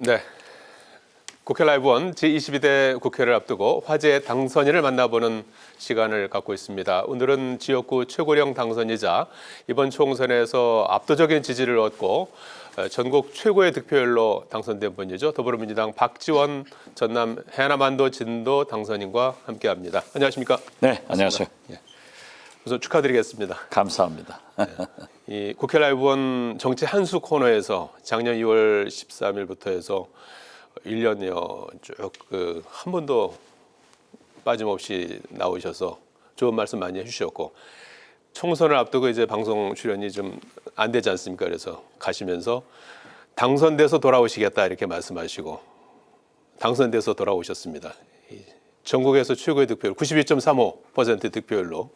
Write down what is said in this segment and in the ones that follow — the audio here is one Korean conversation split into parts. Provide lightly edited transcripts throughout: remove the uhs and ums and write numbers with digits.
네, 국회 라이브 원 제22대 국회를 앞두고 화제의 당선인을 만나보는 시간을 갖고 있습니다. 오늘은 지역구 최고령 당선이자 이번 총선에서 압도적인 지지를 얻고 전국 최고의 득표율로 당선된 분이죠. 더불어민주당 박지원 전남 해남안도 진도 당선인과 함께합니다. 안녕하십니까? 네, 안녕하세요. 예. 우선 축하드리겠습니다. 감사합니다. 이 국회 라이브 원 정치 한수 코너에서 작년 2월 13일부터 해서 1년여 쭉 한 번도 빠짐없이 나오셔서 좋은 말씀 많이 해주셨고, 총선을 앞두고 이제 방송 출연이 좀 안 되지 않습니까? 그래서 가시면서 당선돼서 돌아오시겠다 이렇게 말씀하시고 당선돼서 돌아오셨습니다. 전국에서 최고의 득표율 92.35% 득표율로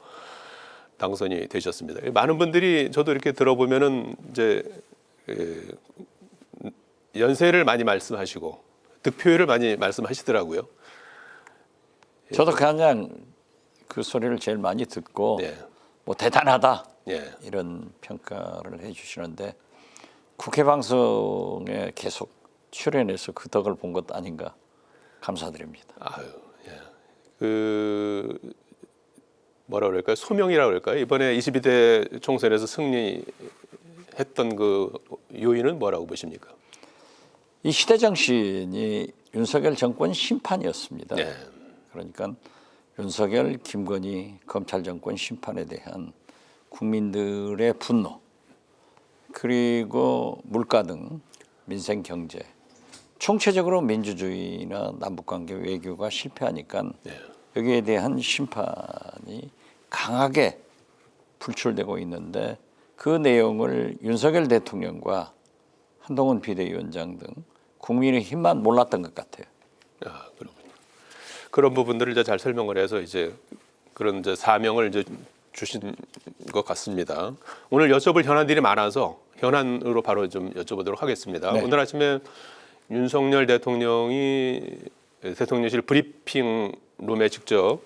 당선이 되셨습니다. 많은 분들이 저도 이렇게 들어보면은 이제 연세를 많이 말씀하시고 득표율을 많이 말씀하시더라고요. 저도 그냥 그 소리를 제일 많이 듣고 네. 뭐 대단하다 예. 이런 평가를 해주시는데 국회 방송에 계속 출연해서 그 덕을 본 것 아닌가 감사드립니다. 아유, 예. 그 뭐라 그럴까요? 소명이라고 그럴까요? 이번에 22대 총선에서 승리했던 그 요인은 뭐라고 보십니까? 이 시대 정신이 윤석열 정권 심판이었습니다. 네. 그러니까 윤석열, 김건희 검찰 정권 심판에 대한 국민들의 분노, 그리고 물가 등 민생 경제, 총체적으로 민주주의나 남북관계 외교가 실패하니까 네. 여기에 대한 심판이 강하게 불출되고 있는데 그 내용을 윤석열 대통령과 한동훈 비대위원장 등 국민의힘만 몰랐던 것 같아요. 아, 그렇군요. 그런 부분들을 이제 잘 설명을 해서 이제 그런 이제 사명을 이제 주신 것 같습니다. 오늘 여쭤볼 현안들이 많아서 현안으로 바로 좀 여쭤보도록 하겠습니다. 네. 오늘 아침에 윤석열 대통령이 대통령실 브리핑 룸에 직접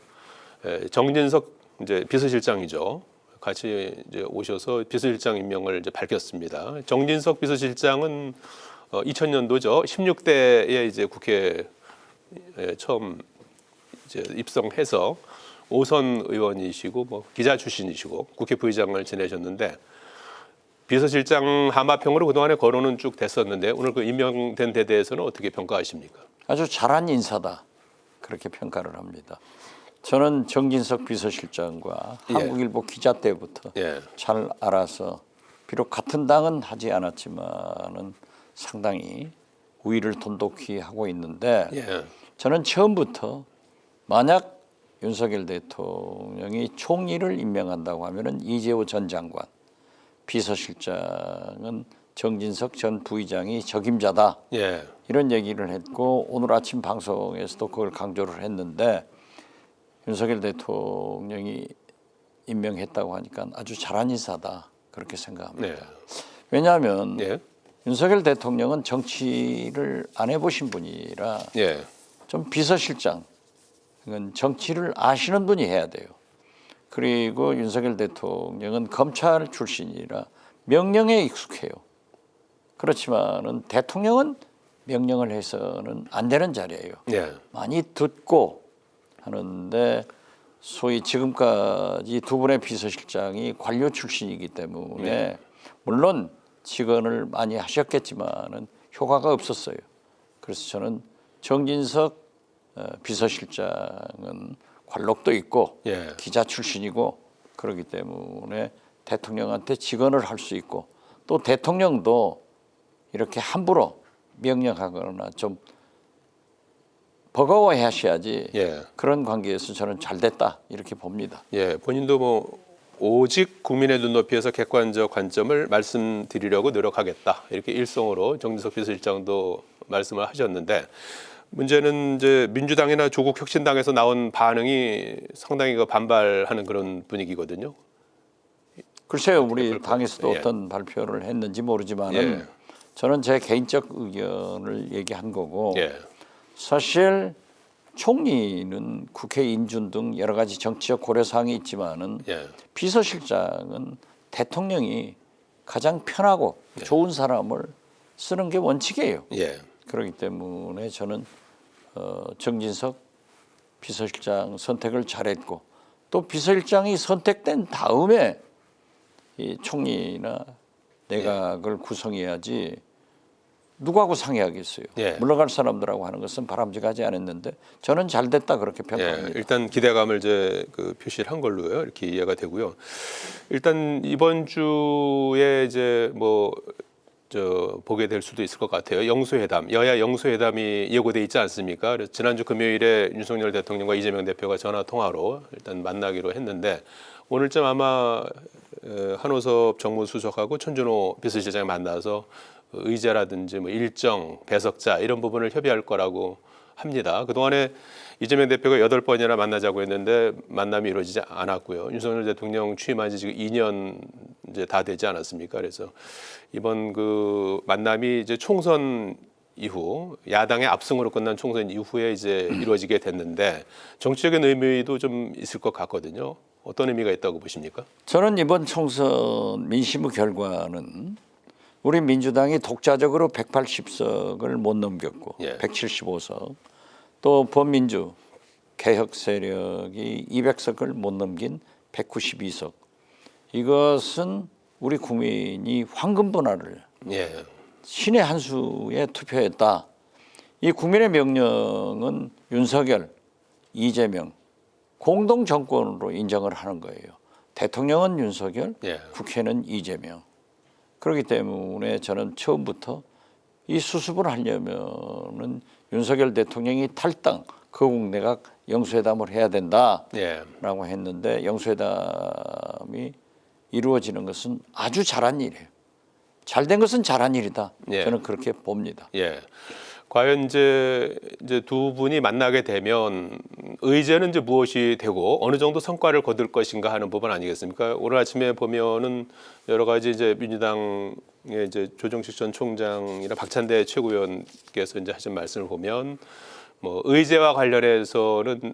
정진석 이제 비서실장이죠. 같이 이제 오셔서 비서실장 임명을 이제 밝혔습니다. 정진석 비서실장은 2000년도죠. 16대에 이제 국회에 처음 이제 입성해서 5선 의원이시고 뭐 기자 출신이시고 국회 부의장을 지내셨는데 비서실장 하마평으로 그동안의 거론은 쭉 됐었는데 오늘 그 임명된 데 대해서는 어떻게 평가하십니까? 아주 잘한 인사다 그렇게 평가를 합니다. 저는 정진석 비서실장과 예. 한국일보 기자 때부터 예. 잘 알아서 비록 같은 당은 하지 않았지만은 상당히 우위를 돈독히 하고 있는데 예. 저는 처음부터 만약 윤석열 대통령이 총리를 임명한다고 하면은 이재호 전 장관, 비서실장은 정진석 전 부의장이 적임자다. 예. 이런 얘기를 했고 오늘 아침 방송에서도 그걸 강조를 했는데 윤석열 대통령이 임명했다고 하니까 아주 잘한 인사다 그렇게 생각합니다. 네. 왜냐하면 예. 윤석열 대통령은 정치를 안 해보신 분이라 예. 좀 비서실장, 이건 정치를 아시는 분이 해야 돼요. 그리고 윤석열 대통령은 검찰 출신이라 명령에 익숙해요. 그렇지만은 대통령은 명령을 해서는 안 되는 자리예요. 예. 많이 듣고 하는데 소위 지금까지 두 분의 비서실장이 관료 출신이기 때문에 물론 직언을 많이 하셨겠지만은 효과가 없었어요. 그래서 저는 정진석 비서실장은 관록도 있고 예. 기자 출신이고 그렇기 때문에 대통령한테 직언을 할 수 있고 또 대통령도 이렇게 함부로 명령하거나 좀 버거워해 하셔야지 예. 그런 관계에서 저는 잘 됐다 이렇게 봅니다. 예. 본인도 뭐 오직 국민의 눈높이에서 객관적 관점을 말씀드리려고 노력하겠다. 이렇게 일성으로 정진석 비서실장도 말씀을 하셨는데 문제는 이제 민주당이나 조국 혁신당에서 나온 반응이 상당히 반발하는 그런 분위기거든요. 글쎄요, 우리 당에서도 예. 어떤 발표를 했는지 모르지만은 예. 저는 제 개인적 의견을 얘기한 거고 예. 사실 총리는 국회 인준 등 여러 가지 정치적 고려 사항이 있지만은 예. 비서실장은 대통령이 가장 편하고 좋은 사람을 쓰는 게 원칙이에요. 예. 그렇기 때문에 저는 정진석 비서실장 선택을 잘했고 또 비서실장이 선택된 다음에 이 총리나 내각을 구성해야지 누구하고 상의하겠어요. 예. 물러갈 사람들하고 하는 것은 바람직하지 않았는데 저는 잘 됐다 그렇게 평가합니다. 일단 기대감을 이제 표시를 한 걸로요. 이렇게 이해가 되고요. 일단 이번 주에 이제 보게 될 수도 있을 것 같아요. 영수회담, 여야 영수회담이 예고돼 있지 않습니까? 그래서 지난주 금요일에 윤석열 대통령과 이재명 대표가 전화 통화로 일단 만나기로 했는데 오늘쯤 아마 한호섭 정무수석하고 천준호 비서실장이 만나서 의제라든지 일정, 배석자 이런 부분을 협의할 거라고 합니다. 그동안에 이재명 대표가 8번이나 만나자고 했는데 만남이 이루어지지 않았고요. 윤석열 대통령 취임한 지 지금 2년 이제 다 되지 않았습니까? 그래서 이번 만남이 이제 총선 이후 야당의 압승으로 끝난 총선 이후에 이제 이루어지게 됐는데 정치적인 의미도 좀 있을 것 같거든요. 어떤 의미가 있다고 보십니까? 저는 이번 총선 민심의 결과는 우리 민주당이 독자적으로 180석을 못 넘겼고 175석 또 범민주 개혁 세력이 200석을 못 넘긴 192석 이것은 우리 국민이 황금 분할을 신의 한 수에 투표했다. 이 국민의 명령은 윤석열, 이재명 공동 정권으로 인정을 하는 거예요. 대통령은 윤석열, 국회는 이재명. 그렇기 때문에 저는 처음부터 이 수습을 하려면은 윤석열 대통령이 탈당, 거국내각 영수회담을 해야 된다라고 했는데 영수회담이 이루어지는 것은 아주 잘한 일이에요. 잘된 것은 잘한 일이다. 저는 그렇게 봅니다. 과연 이제 두 분이 만나게 되면 의제는 이제 무엇이 되고 어느 정도 성과를 거둘 것인가 하는 부분 아니겠습니까? 오늘 아침에 보면은 여러 가지 이제 민주당의 이제 조정식 전 총장이나 박찬대 최고위원께서 이제 하신 말씀을 보면 의제와 관련해서는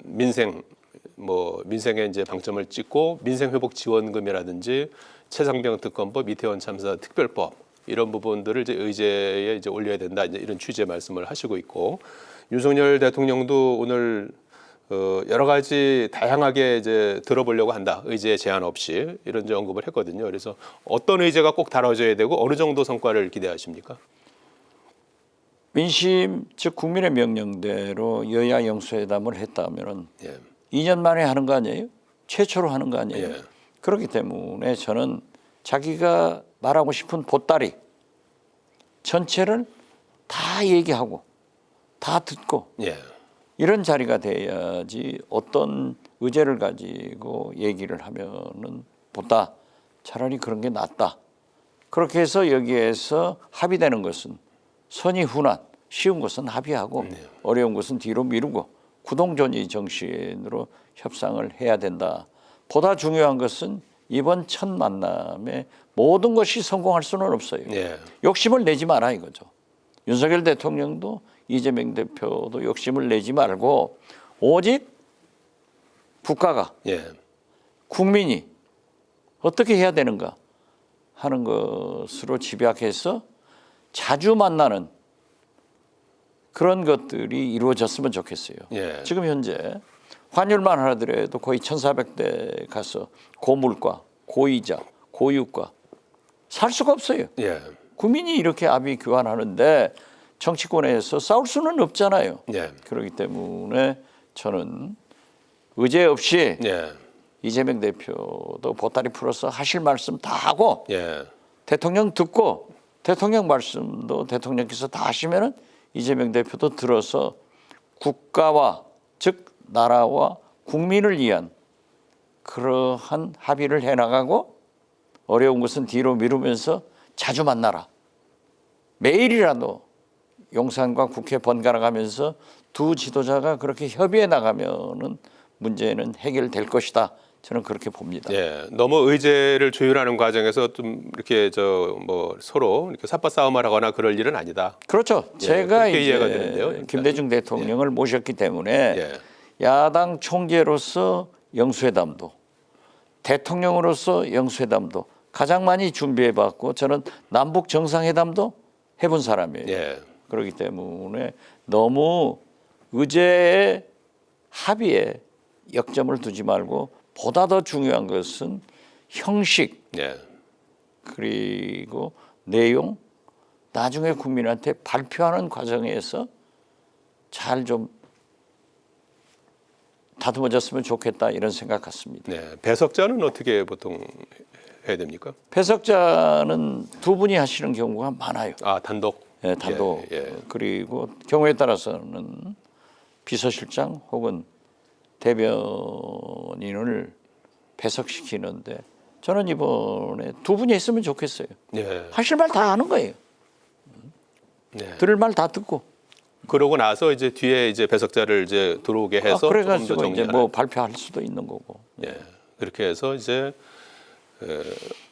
민생에 이제 방점을 찍고 민생회복지원금이라든지 최상병 특검법, 이태원 참사 특별법 이런 부분들을 이제 의제에 이제 올려야 된다 이제 이런 취지의 말씀을 하시고 있고 윤석열 대통령도 오늘 여러 가지 다양하게 이제 들어보려고 한다 의제 제한 없이 이런 이제 언급을 했거든요. 그래서 어떤 의제가 꼭 다뤄져야 되고 어느 정도 성과를 기대하십니까? 민심 즉 국민의 명령대로 여야 영수회담을 했다면은 2년 만에 하는 거 아니에요? 최초로 하는 거 아니에요? 그렇기 때문에 저는 자기가 말하고 싶은 보따리 전체를 다 얘기하고 다 듣고 이런 자리가 돼야지 어떤 의제를 가지고 얘기를 하면은 보다 차라리 그런 게 낫다. 그렇게 해서 여기에서 합의되는 것은 선의훈안 쉬운 것은 합의하고 어려운 것은 뒤로 미루고 구동존의 정신으로 협상을 해야 된다. 보다 중요한 것은 이번 첫 만남에 모든 것이 성공할 수는 없어요. 욕심을 내지 마라 이거죠. 윤석열 대통령도 이재명 대표도 욕심을 내지 말고 오직 국가가 국민이 어떻게 해야 되는가 하는 것으로 집약해서 자주 만나는 그런 것들이 이루어졌으면 좋겠어요. 지금 현재 환율만 하더라도 거의 1,400대 가서 고물가, 고이자, 고유가 살 수가 없어요. 국민이 이렇게 압의 교환하는데 정치권에서 싸울 수는 없잖아요. 그렇기 때문에 저는 의제 없이 이재명 대표도 보따리 풀어서 하실 말씀 다 하고 대통령 듣고 대통령 말씀도 대통령께서 다 하시면은 이재명 대표도 들어서 국가와 즉 나라와 국민을 위한 그러한 합의를 해나가고 어려운 것은 뒤로 미루면서 자주 만나라. 매일이라도 용산과 국회 번갈아 가면서 두 지도자가 그렇게 협의해 나가면은 문제는 해결될 것이다. 저는 그렇게 봅니다. 너무 의제를 조율하는 과정에서 좀 이렇게 서로 이렇게 삿바싸움을 하거나 그럴 일은 아니다. 그렇죠. 제가 이제 이해가 이제 되는데요. 김대중 대통령을 모셨기 때문에 야당 총재로서 영수회담도 대통령으로서 영수회담도 가장 많이 준비해봤고 저는 남북 정상회담도 해본 사람이에요. 그렇기 때문에 너무 의제의 합의에 역점을 두지 말고 보다 더 중요한 것은 형식 예. 그리고 내용 나중에 국민한테 발표하는 과정에서 잘 좀 다듬어졌으면 좋겠다 이런 생각 같습니다. 네. 배석자는 어떻게 보통 해야 됩니까? 배석자는 두 분이 하시는 경우가 많아요. 아, 단독. 예, 단독. 예, 예. 그리고 경우에 따라서는 비서실장 혹은 대변인을 배석시키는데 저는 이번에 두 분이 했으면 좋겠어요. 예. 하실 말 다 하는 거예요. 네. 들을 말 다 듣고. 그러고 나서 이제 뒤에 이제 배석자를 이제 들어오게 해서 조금 더 그래가지고 이제 정리하는. 뭐 발표할 수도 있는 거고. 예. 그렇게 해서 이제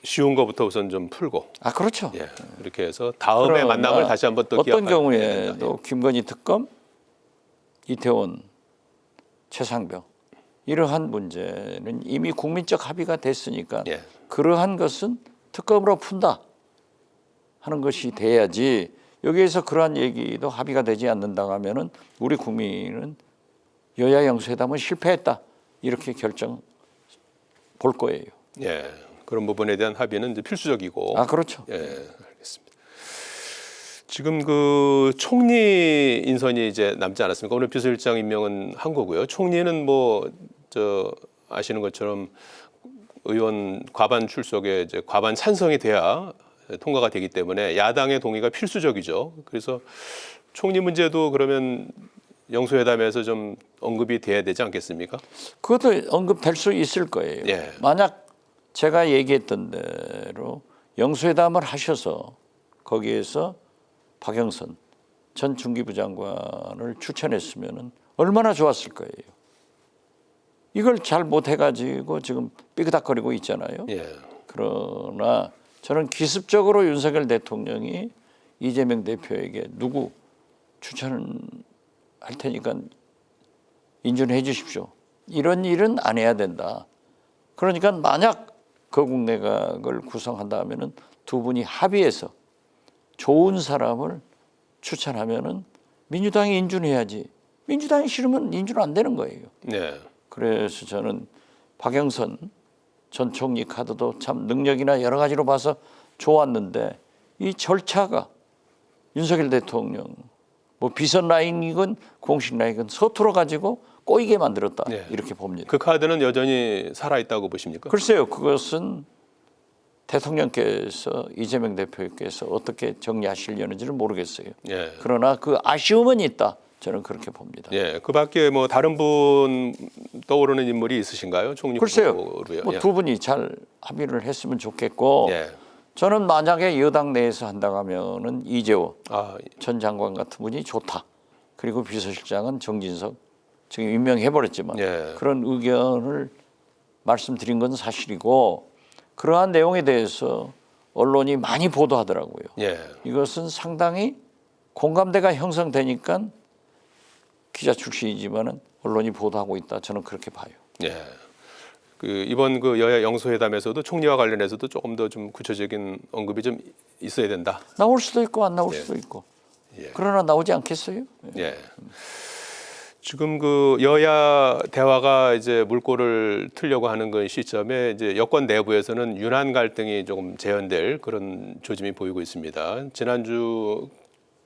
쉬운 거부터 우선 좀 풀고. 그렇죠. 예. 그렇게 해서 다음에 그러나 만남을 다시 한번 또 어떤 기약해야 된다. 경우에도 김건희 특검, 이태원, 최상병 이러한 문제는 이미 국민적 합의가 됐으니까 예. 그러한 것은 특검으로 푼다 하는 것이 돼야지 여기에서 그러한 얘기도 합의가 되지 않는다 하면은 우리 국민은 여야 영수회담은 실패했다 이렇게 결정 볼 거예요. 예. 그런 부분에 대한 합의는 이제 필수적이고. 그렇죠. 예. 알겠습니다. 지금 그 총리 인선이 이제 남지 않았습니까? 오늘 비서실장 임명은 한 거고요. 총리는 뭐 아시는 것처럼 의원 과반 출석에 이제 과반 찬성이 돼야 통과가 되기 때문에 야당의 동의가 필수적이죠. 그래서 총리 문제도 그러면 영수회담에서 좀 언급이 돼야 되지 않겠습니까? 그것도 언급될 수 있을 거예요. 예. 만약 제가 얘기했던 대로 영수회담을 하셔서 거기에서 박영선 전 중기부 장관을 추천했으면 얼마나 좋았을 거예요. 이걸 잘 못해가지고 지금 삐그닥거리고 있잖아요. 예. 그러나 저는 기습적으로 윤석열 대통령이 이재명 대표에게 누구 추천할 테니까 인준해 주십시오. 이런 일은 안 해야 된다. 그러니까 만약 거국 내각을 구성한다 하면은 두 분이 합의해서 좋은 사람을 추천하면은 민주당이 인준해야지. 민주당이 싫으면 인준 안 되는 거예요. 네. 그래서 저는 박영선 전 총리 카드도 참 능력이나 여러 가지로 봐서 좋았는데 이 절차가 윤석열 대통령 뭐 비선 라인이건 공식 라인이건 서툴어 가지고 꼬이게 만들었다 네. 이렇게 봅니다. 그 카드는 여전히 살아 있다고 보십니까? 글쎄요, 그것은 대통령께서 이재명 대표께서 어떻게 정리하시려는지는 모르겠어요. 예. 그러나 그 아쉬움은 있다. 저는 그렇게 봅니다. 예. 그 밖에 뭐 다른 분 떠오르는 인물이 있으신가요? 총리 글쎄요, 후보로요. 뭐 예. 두 분이 잘 합의를 했으면 좋겠고 예. 저는 만약에 여당 내에서 한다고 하면은 이재호 아, 전 장관 같은 분이 좋다. 그리고 비서실장은 정진석 지금 임명해버렸지만 예. 그런 의견을 말씀드린 건 사실이고 그러한 내용에 대해서 언론이 많이 보도하더라고요. 예. 이것은 상당히 공감대가 형성되니까 기자 출신이지만은 언론이 보도하고 있다. 저는 그렇게 봐요. 예. 그 이번 그 여야 영수회담에서도 총리와 관련해서도 조금 더 좀 구체적인 언급이 좀 있어야 된다. 나올 수도 있고 안 나올 예. 수도 있고. 예. 그러나 나오지 않겠어요? 예. 지금 그 여야 대화가 이제 물꼬를 틀려고 하는 그 시점에 이제 여권 내부에서는 윤한 갈등이 조금 재현될 그런 조짐이 보이고 있습니다. 지난주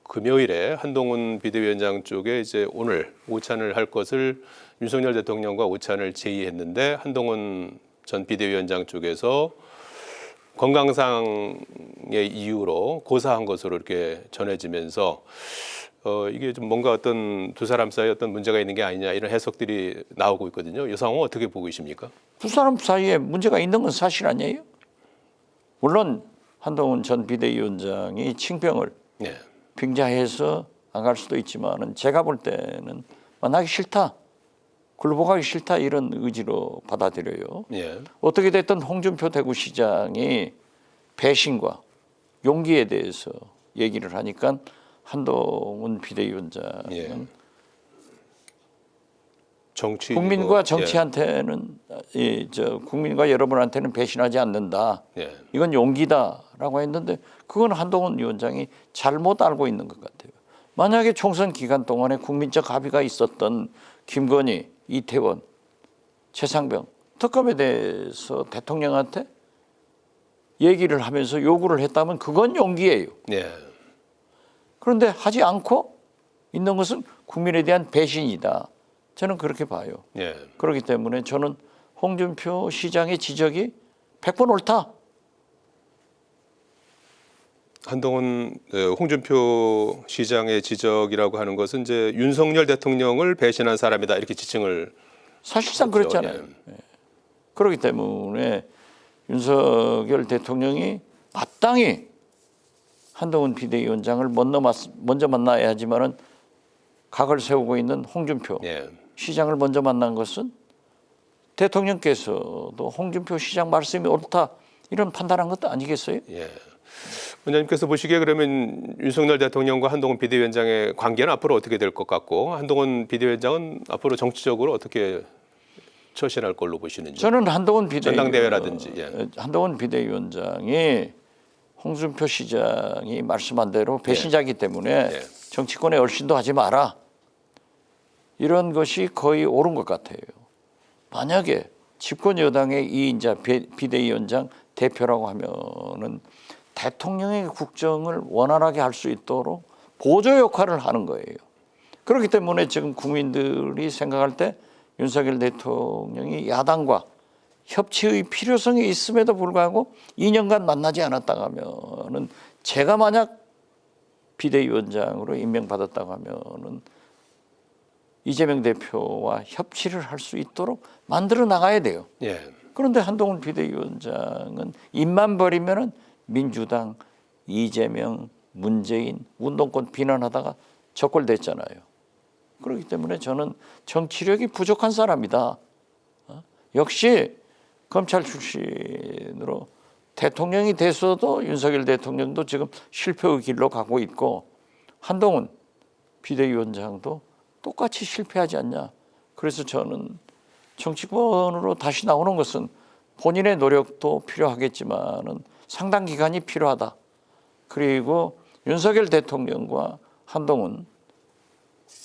금요일에 한동훈 비대위원장 쪽에 이제 오늘 오찬을 할 것을 윤석열 대통령과 오찬을 제의했는데 한동훈 전 비대위원장 쪽에서 건강상의 이유로 고사한 것으로 이렇게 전해지면서 이게 좀 뭔가 어떤 두 사람 사이에 어떤 문제가 있는 게 아니냐 이런 해석들이 나오고 있거든요. 이 상황은 어떻게 보고 계십니까? 두 사람 사이에 문제가 있는 건 사실 아니에요? 물론 한동훈 전 비대위원장이 칭병을 네. 빙자해서 안 갈 수도 있지만은 제가 볼 때는 만나기 싫다, 굴복하기 싫다 이런 의지로 받아들여요. 예. 어떻게 됐든 홍준표 대구시장이 배신과 용기에 대해서 얘기를 하니까 한동훈 비대위원장은 예. 정치 국민과 정치한테는 국민과 여러분한테는 배신하지 않는다. 예. 이건 용기다라고 했는데 그건 한동훈 위원장이 잘못 알고 있는 것 같아요. 만약에 총선 기간 동안에 국민적 합의가 있었던 김건희, 이태원, 최상병 특검에 대해서 대통령한테 얘기를 하면서 요구를 했다면 그건 용기예요. 예. 그런데 하지 않고 있는 것은 국민에 대한 배신이다. 저는 그렇게 봐요. 예. 그렇기 때문에 저는 홍준표 시장의 지적이 100번 옳다. 한동훈 홍준표 시장의 지적이라고 하는 것은 이제 윤석열 대통령을 배신한 사람이다 이렇게 지칭을 사실상 했죠. 그렇잖아요. 그렇기 때문에 윤석열 대통령이 마땅히 한동훈 비대위원장을 먼저 만나야 하지만은 각을 세우고 있는 홍준표 예. 시장을 먼저 만난 것은 대통령께서도 홍준표 시장 말씀이 옳다 이런 판단한 것도 아니겠어요? 예. 원장님께서 보시기에 그러면 윤석열 대통령과 한동훈 비대위원장의 관계는 앞으로 어떻게 될 것 같고 한동훈 비대위원장은 앞으로 정치적으로 어떻게 처신할 걸로 보시는지. 저는 한동훈 전당대회라든지, 예. 한동훈 비대위원장이 홍준표 시장이 말씀한 대로 배신자이기 때문에 예. 정치권에 얼씬도 하지 마라. 이런 것이 거의 옳은 것 같아요. 만약에 집권 여당의 이인자 비대위원장 대표라고 하면은 대통령의 국정을 원활하게 할 수 있도록 보조 역할을 하는 거예요. 그렇기 때문에 지금 국민들이 생각할 때 윤석열 대통령이 야당과 협치의 필요성이 있음에도 불구하고 2년간 만나지 않았다고 하면은 제가 만약 비대위원장으로 임명받았다고 하면은 이재명 대표와 협치를 할 수 있도록 만들어 나가야 돼요. 예. 그런데 한동훈 비대위원장은 입만 버리면은 민주당, 이재명, 문재인, 운동권 비난하다가 적골됐잖아요. 그렇기 때문에 저는 정치력이 부족한 사람이다. 역시 검찰 출신으로 대통령이 됐어도 윤석열 대통령도 지금 실패의 길로 가고 있고 한동훈 비대위원장도 똑같이 실패하지 않냐. 그래서 저는 정치권으로 다시 나오는 것은 본인의 노력도 필요하겠지만은 상당 기간이 필요하다. 그리고 윤석열 대통령과 한동훈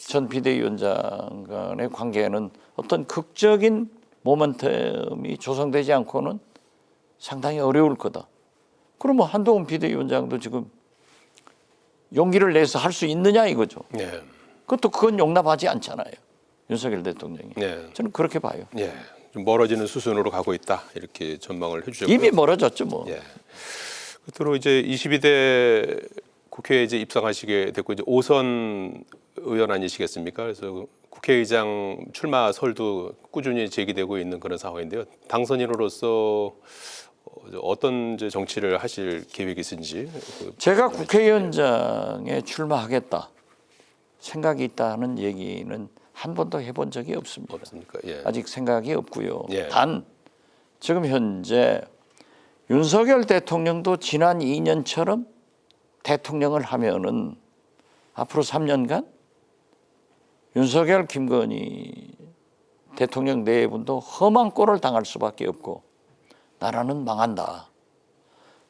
전 비대위원장 간의 관계에는 어떤 극적인 모멘텀이 조성되지 않고는 상당히 어려울 거다. 그러면 한동훈 비대위원장도 지금 용기를 내서 할 수 있느냐 이거죠. 예. 그건 용납하지 않잖아요. 윤석열 대통령이. 예. 저는 그렇게 봐요. 예. 좀 멀어지는 수순으로 가고 있다 이렇게 전망을 해주셨고요. 이미 멀어졌죠 뭐. 예. 끝으로 이제 22대 국회에 이제 입성하시게 됐고 이제 5선 의원 아니시겠습니까? 그래서 국회의장 출마 설도 꾸준히 제기되고 있는 그런 상황인데요. 당선인으로서 어떤 이제 정치를 하실 계획이 있는지. 제가 국회의원장에 출마하겠다 생각이 있다는 얘기는 한 번도 해본 적이 없습니다. 없습니까? 예. 아직 생각이 없고요. 예. 단 지금 현재 윤석열 대통령도 지난 2년처럼 대통령을 하면은 앞으로 3년간 윤석열, 김건희 대통령 네 분도 험한 꼴을 당할 수밖에 없고 나라는 망한다.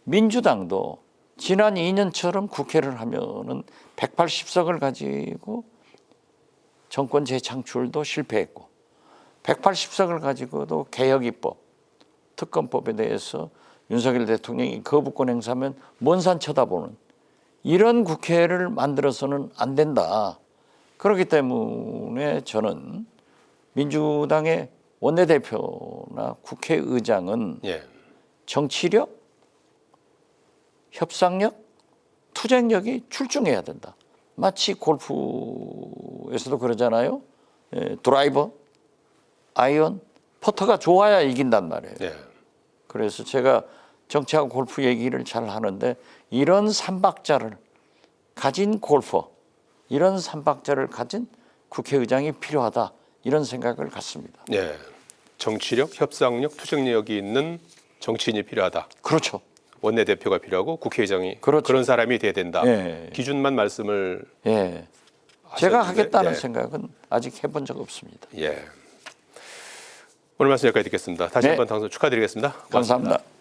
민주당도 지난 2년처럼 국회를 하면은 180석을 가지고 정권 재창출도 실패했고 180석을 가지고도 개혁입법, 특검법에 대해서 윤석열 대통령이 거부권 행사하면 먼 산 쳐다보는 이런 국회를 만들어서는 안 된다. 그렇기 때문에 저는 민주당의 원내대표나 국회의장은 예. 정치력, 협상력, 투쟁력이 출중해야 된다. 마치 골프에서도 그러잖아요. 드라이버, 아이언, 퍼터가 좋아야 이긴단 말이에요. 예. 그래서 제가 정치하고 골프 얘기를 잘 하는데 이런 삼박자를 가진 골퍼, 이런 삼박자를 가진 국회의장이 필요하다. 이런 생각을 갖습니다. 예. 정치력, 협상력, 투쟁력이 있는 정치인이 필요하다. 그렇죠. 원내대표가 필요하고 국회의장이 그렇죠. 그런 사람이 돼야 된다. 예. 기준만 말씀을 예. 제가 하셨는데, 하겠다는 예. 생각은 아직 해본 적 없습니다. 예. 오늘 말씀 여기까지 듣겠습니다. 다시 네. 한번 당선 축하드리겠습니다. 고맙습니다. 감사합니다.